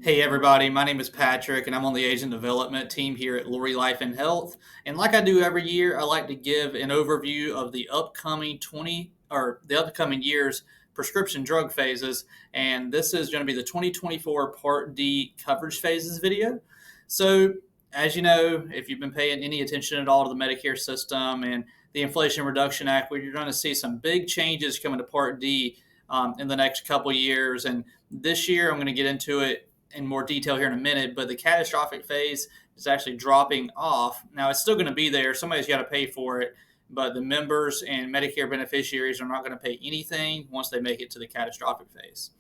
Hey everybody, my name is Patrick and I'm on the agent development team here at Lori Life and Health. And like I do every year, I like to give an overview of the upcoming year's prescription drug phases. And this is going to be the 2024 Part D coverage phases video. So, as you know, if you've been paying any attention at all to the Medicare system and the Inflation Reduction Act, you're going to see some big changes coming to Part D in the next couple years. And this year, I'm going to get into it in more detail here in a minute, but the catastrophic phase is actually dropping off. Now, it's still going to be there. Somebody's got to pay for it, but the members and Medicare beneficiaries are not going to pay anything once they make it to the catastrophic phase.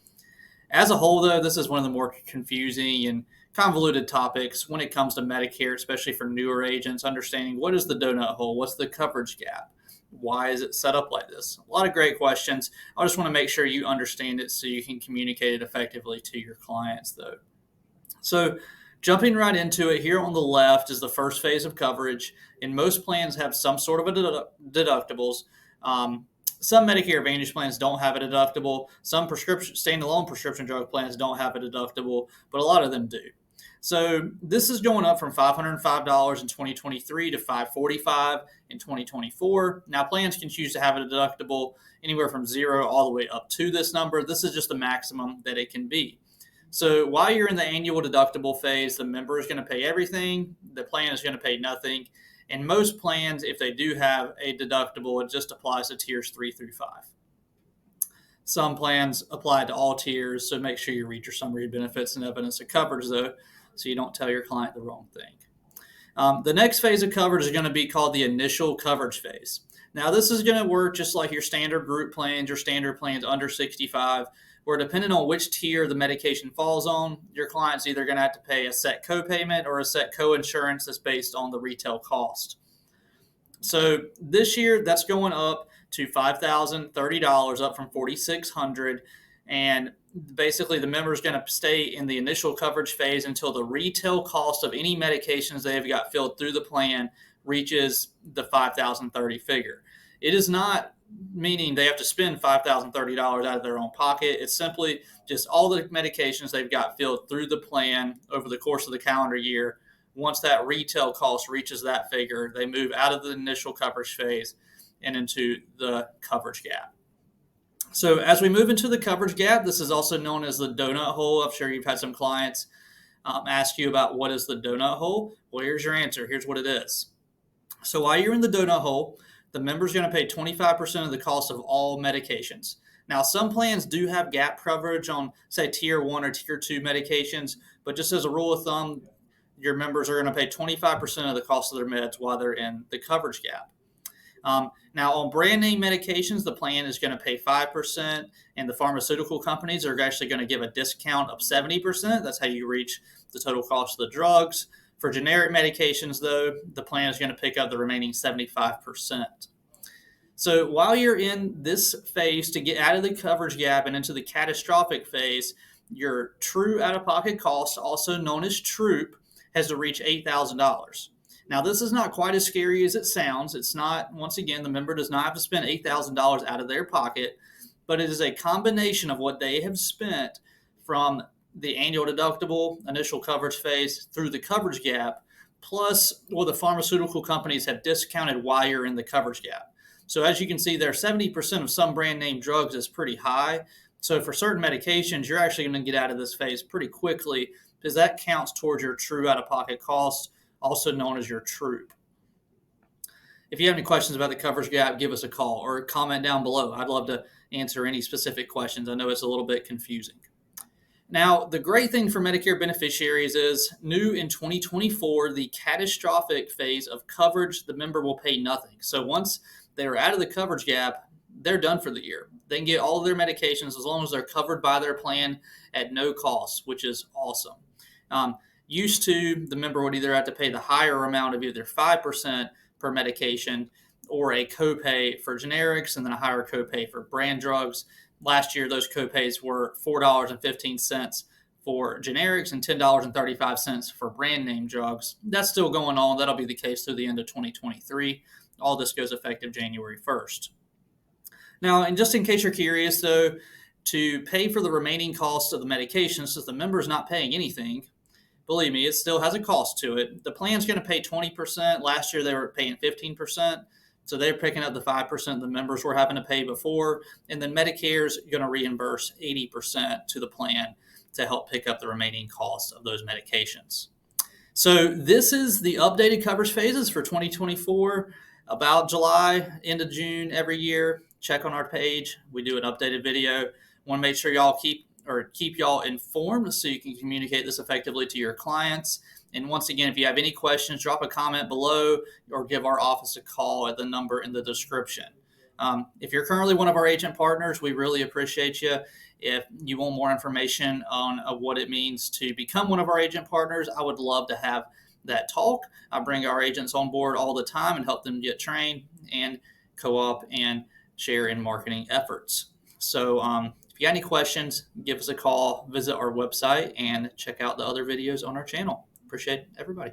As a whole, though, this is one of the more confusing and convoluted topics when it comes to Medicare, especially for newer agents, understanding what is the donut hole, what's the coverage gap, why is it set up like this? A lot of great questions. I just want to make sure you understand it so you can communicate it effectively to your clients, though. So, jumping right into it, here on the left is the first phase of coverage, and most plans have some sort of a deductibles. Some Medicare Advantage plans don't have a deductible. Some standalone prescription drug plans don't have a deductible, but a lot of them do. So this is going up from $505 in 2023 to $545 in 2024. Now, plans can choose to have a deductible anywhere from zero all the way up to this number. This is just the maximum that it can be. So while you're in the annual deductible phase, the member is going to pay everything. The plan is going to pay nothing. And most plans, if they do have a deductible, it just applies to tiers 3 through 5. Some plans apply to all tiers, so make sure you read your summary of benefits and evidence of coverage, though, so you don't tell your client the wrong thing. The next phase of coverage is going to be called the initial coverage phase. Now, this is going to work just like your standard group plans, your standard plans under 65, where depending on which tier the medication falls on, your client's either going to have to pay a set copayment or a set coinsurance that's based on the retail cost. So this year, that's going up to $5,030, up from $4,600, and basically the member is going to stay in the initial coverage phase until the retail cost of any medications they've got filled through the plan reaches the $5,030 figure. It is not meaning they have to spend $5,030 out of their own pocket. It's simply just all the medications they've got filled through the plan over the course of the calendar year. Once that retail cost reaches that figure, they move out of the initial coverage phase and into the coverage gap. So as we move into the coverage gap, this is also known as the donut hole. I'm sure you've had some clients ask you about what is the donut hole. Well, here's your answer. Here's what it is. So while you're in the donut hole, the member's going to pay 25% of the cost of all medications. Now, some plans do have gap coverage on, say, tier 1 or tier 2 medications, but just as a rule of thumb, your members are going to pay 25% of the cost of their meds while they're in the coverage gap. Now, on brand name medications, the plan is going to pay 5%, and the pharmaceutical companies are actually going to give a discount of 70%. That's how you reach the total cost of the drugs. For generic medications, though, the plan is going to pick up the remaining 75%. So while you're in this phase to get out of the coverage gap and into the catastrophic phase, your true out-of-pocket cost, also known as TROOP, has to reach $8,000. Now, this is not quite as scary as it sounds. It's not, once again, the member does not have to spend $8,000 out of their pocket, but it is a combination of what they have spent from the annual deductible, initial coverage phase, through the coverage gap, plus what the pharmaceutical companies have discounted while you're in the coverage gap. So as you can see there, 70% of some brand name drugs is pretty high. So for certain medications, you're actually going to get out of this phase pretty quickly because that counts towards your true out-of-pocket cost, also known as your TROOP. If you have any questions about the coverage gap, give us a call or comment down below. I'd love to answer any specific questions. I know it's a little bit confusing. Now, the great thing for Medicare beneficiaries is new in 2024, the catastrophic phase of coverage, the member will pay nothing. So once they're out of the coverage gap, they're done for the year. They can get all of their medications as long as they're covered by their plan at no cost, which is awesome. Used to, the member would either have to pay the higher amount of either 5% per medication or a copay for generics and then a higher copay for brand drugs. Last year, those copays were $4.15 for generics and $10.35 for brand name drugs. That's still going on. That'll be the case through the end of 2023. All this goes effective January 1st. Now, and just in case you're curious, though, to pay for the remaining costs of the medication, since the member is not paying anything. Believe me, it still has a cost to it. The plan's going to pay 20%. Last year they were paying 15%. So they're picking up the 5% the members were having to pay before. And then Medicare's going to reimburse 80% to the plan to help pick up the remaining costs of those medications. So this is the updated coverage phases for 2024, about July, end of June every year. Check on our page. We do an updated video. Want to make sure y'all keep y'all informed so you can communicate this effectively to your clients. And once again, if you have any questions, drop a comment below or give our office a call at the number in the description. If you're currently one of our agent partners, we really appreciate you. If you want more information on what it means to become one of our agent partners, I would love to have that talk. I bring our agents on board all the time and help them get trained and co-op and share in marketing efforts. So if you got any questions, give us a call, visit our website, and check out the other videos on our channel. Appreciate everybody.